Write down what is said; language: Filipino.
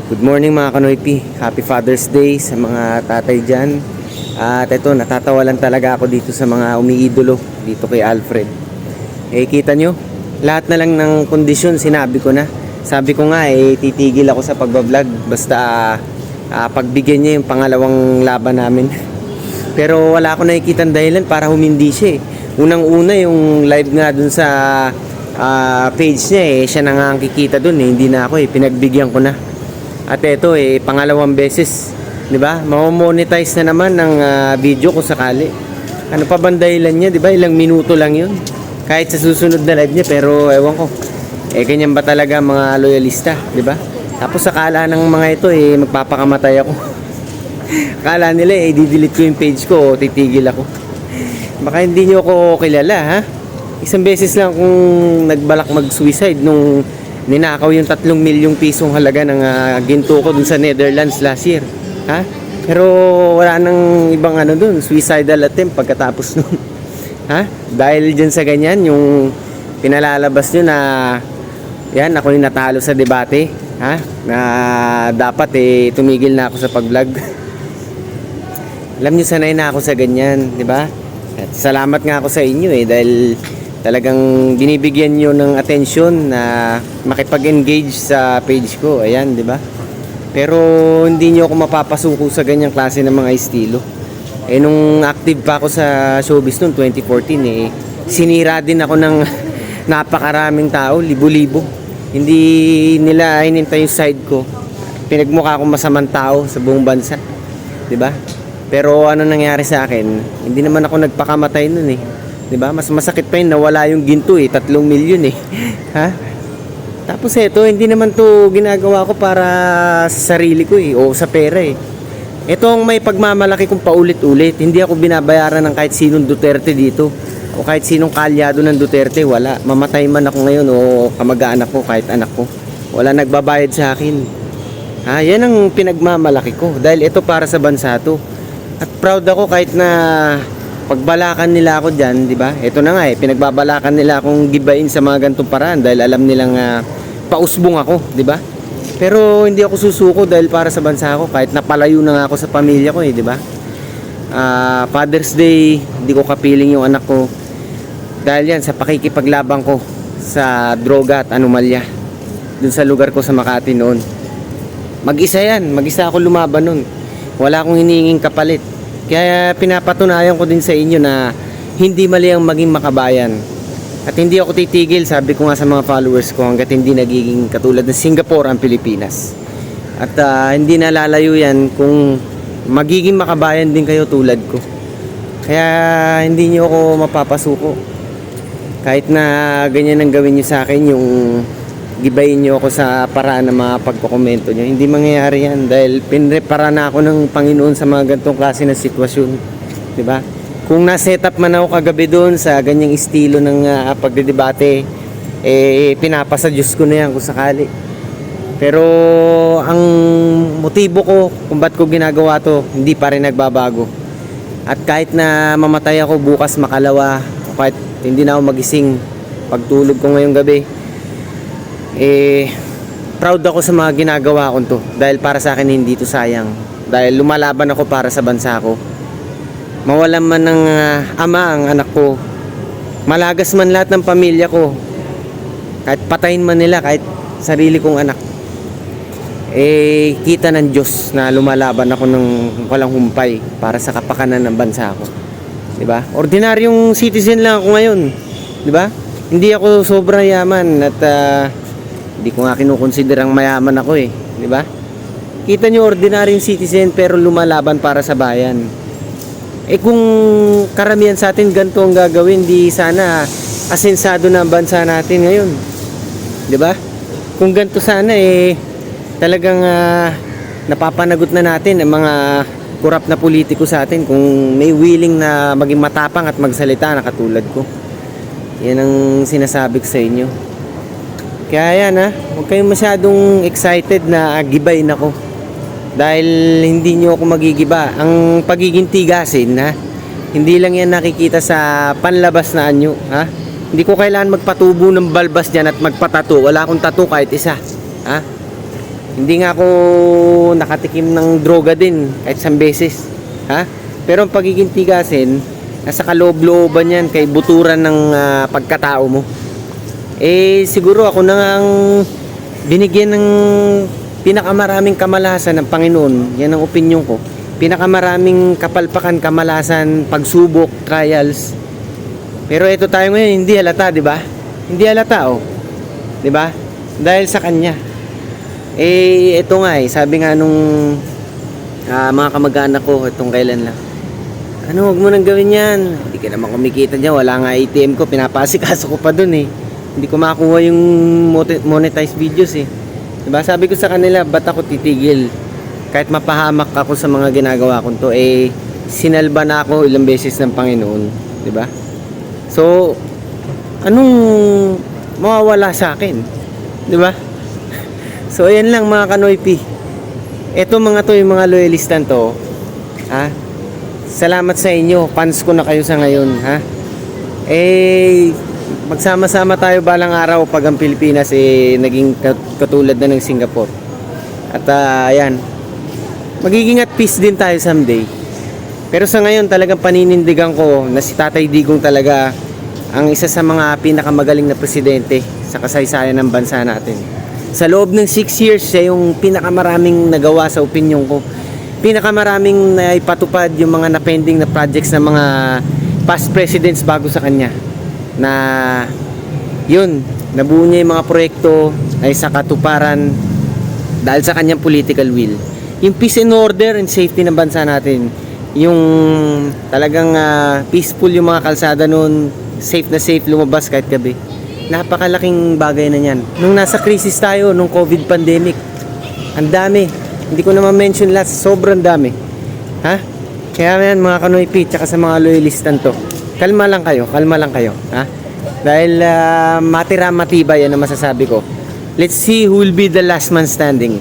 Good morning mga Kanoypi. Happy Father's Day sa mga tatay dyan. At ito, natatawa lang talaga ako dito sa mga umiidolo dito kay Alfred. Kita nyo, lahat na lang ng kondisyon sinabi ko na. Sabi ko nga titigil ako sa pagbablog basta pagbigyan niya yung pangalawang laban namin. Pero wala ako nakikitang dahilan para humindi siya Unang-una yung live nga dun sa page niya siya na nga ang kikita dun hindi na ako pinagbigyan ko na. At ito pangalawang beses, 'di ba? Ma-monetize na naman ng video ko sakali. Ano pa bang dahilan niya, 'di ba? Ilang minuto lang 'yun. Kahit sa susunod na live niya, pero ewan ko. Ganyan ba talaga mga loyalista, 'di ba? Tapos akala ng mga ito magpapakamatay ako. Akala nila i-delete ko yung page ko o titigil ako. Baka hindi niyo ako kilala, ha? Isang beses lang kung nagbalak mag-suicide nung ninakaw yung 3 milyong pisong halaga ng ginto ko dun sa Netherlands last year, ha? Pero wala nang ibang dun, suicidal attempt pagkatapos nun. Ha? Dahil dyan sa ganyan, yung pinalalabas nyo na yan, ako yung natalo sa debate, ha? Na dapat tumigil na ako sa pag-vlog. Alam nyo, sanay na ako sa ganyan, di ba? At salamat nga ako sa inyo dahil talagang binibigyan nyo ng atensyon na makipag-engage sa page ko. Ayan, di ba? Pero hindi nyo ako mapapasuko sa ganyang klase ng mga estilo. Nung active pa ako sa showbiz noong 2014 sinira din ako ng napakaraming tao, libo-libo. Hindi nila hinintay yung side ko. Pinagmukha akong masamang tao sa buong bansa, di ba? Pero ano nangyari sa akin, hindi naman ako nagpakamatay nun 'di ba? Mas masakit pa yun nawala yung ginto 3 milyon ha? Tapos hindi naman to ginagawa ko para sa sarili ko o sa pera Ito ang may pagmamalaki kong paulit-ulit. Hindi ako binabayaran ng kahit sinong Duterte dito o kahit sinong kalyado ng Duterte, wala. Mamatay man ako ngayon o kamag-anak ko, kahit anak ko, wala nagbabayad sa akin. Yan ang pinagmamalaki ko dahil ito para sa bansa to. At proud ako kahit na pagbalakan nila ako dyan, di ba? Ito na nga pinagbabalakan nila akong gibain sa mga gantong paraan dahil alam nilang pausbong ako, di ba? Pero hindi ako susuko dahil para sa bansa ko, kahit napalayo na nga ako sa pamilya ko di ba? Father's Day, hindi ko kapiling yung anak ko dahil yan sa pakikipaglabang ko sa droga at anomalya dun sa lugar ko sa Makati noon. Mag-isa ako lumaban noon. Wala akong hinihinging kapalit. Kaya pinapatunayan ko din sa inyo na hindi mali ang maging makabayan. At hindi ako titigil, sabi ko nga sa mga followers ko, hanggat hindi nagiging katulad ng Singapore ang Pilipinas. At hindi nalalayo yan kung magiging makabayan din kayo tulad ko. Kaya hindi nyo ako mapapasuko. Kahit na ganyan ang gawin nyo sa akin, yung gibayin nyo ako sa paraan ng mga pagkokomento nyo, hindi mangyayari yan dahil pinrepara na ako ng Panginoon sa mga ganitong klase ng sitwasyon, di ba? Kung na-set up man ako kagabi doon sa ganyang estilo ng pagdedebate, pinapasa Diyos ko na yan kung sakali. Pero ang motibo ko kung ba't ko ginagawa to, hindi pa rin nagbabago. At kahit na mamatay ako bukas makalawa, o kahit hindi na ako magising pagtulog ko ngayong gabi, proud ako sa mga ginagawa ko to dahil para sa akin hindi to sayang, dahil lumalaban ako para sa bansa ko. Mawalan man ng ama ang anak ko, malagas man lahat ng pamilya ko, kahit patayin man nila kahit sarili kong anak, kita ng Diyos na lumalaban ako ng walang humpay para sa kapakanan ng bansa ko, di ba? Ordinaryong citizen lang ako ngayon, di ba? Hindi ako sobrang yaman at hindi ko nga kinukonsiderang mayaman ako di ba? Kita nyo, ordinaryong citizen pero lumalaban para sa bayan. Kung karamihan sa atin ganito ang gagawin, di sana asensado na ang bansa natin ngayon, di ba? Kung ganito sana talagang napapanagot na natin ang mga korap na politiko sa atin kung may willing na maging matapang at magsalita na katulad ko. Yan ang sinasabi ko sa inyo. Kaya yan huwag kayong masyadong excited na gibayin ako. Dahil hindi nyo ako magigiba. Ang pagiging tigasin hindi lang yan nakikita sa panlabas na anyo. Hindi ko kailangan magpatubo ng balbas dyan at magpatato. Wala akong tattoo kahit isa. Hindi nga ako nakatikim ng droga din kahit isang beses. Ha? Pero ang pagiging tigasin, nasa kaloob-looban yan kay buturan ng pagkatao mo. Siguro ako na ang binigyan ng pinakamaraming kamalasan ng Panginoon. Yan ang opinion ko. Pinakamaraming kapalpakan, kamalasan, pagsubok, trials. Pero ito tayo ngayon, hindi halata, di ba? Hindi halata, oh. Di ba? Dahil sa kanya. Ito nga sabi nga nung mga kamag-anak ko, itong kailan lang. Ano, huwag mo nang gawin yan. Hindi ka naman kumikita dyan. Wala nga ATM ko. Pinapasikaso ko pa dun eh. Hindi ko makuha yung monetized videos eh. Diba? Sabi ko sa kanila, ba't ako titigil? Kahit mapahamak ako sa mga ginagawa ko to, sinalba na ako ilang beses ng Panginoon. Diba? So, anong mawawala sa akin? Diba? So, ayan lang mga Kanoypi. Ito mga to, yung mga loyalistan to. Ha? Salamat sa inyo. Fans ko na kayo sa ngayon. Ha? Magsama-sama tayo balang araw pag ang Pilipinas naging katulad na ng Singapore. At ayan, magiging at peace din tayo someday. Pero sa ngayon talagang paninindigan ko na si Tatay Digong talaga ang isa sa mga pinakamagaling na presidente sa kasaysayan ng bansa natin. Sa loob ng 6 years, siya yung pinakamaraming nagawa sa opinion ko. Pinakamaraming naipatupad yung mga na-pending na projects ng mga past presidents bago sa kanya. Na yun, nabuo niya yung mga proyekto ay sa katuparan dahil sa kanyang political will. Yung peace and order and safety ng bansa natin, yung talagang peaceful yung mga kalsada noon, safe na safe lumabas kahit gabi. Napakalaking bagay na yan. Nung nasa crisis tayo, nung COVID pandemic, ang dami. Hindi ko na ma-mention lahat, sobrang dami. Ha? Kaya yan mga Kanoypi, tsaka sa mga loyalistan to. Kalma lang kayo, ha? Dahil matira matibay yan ang masasabi ko. Let's see who will be the last man standing.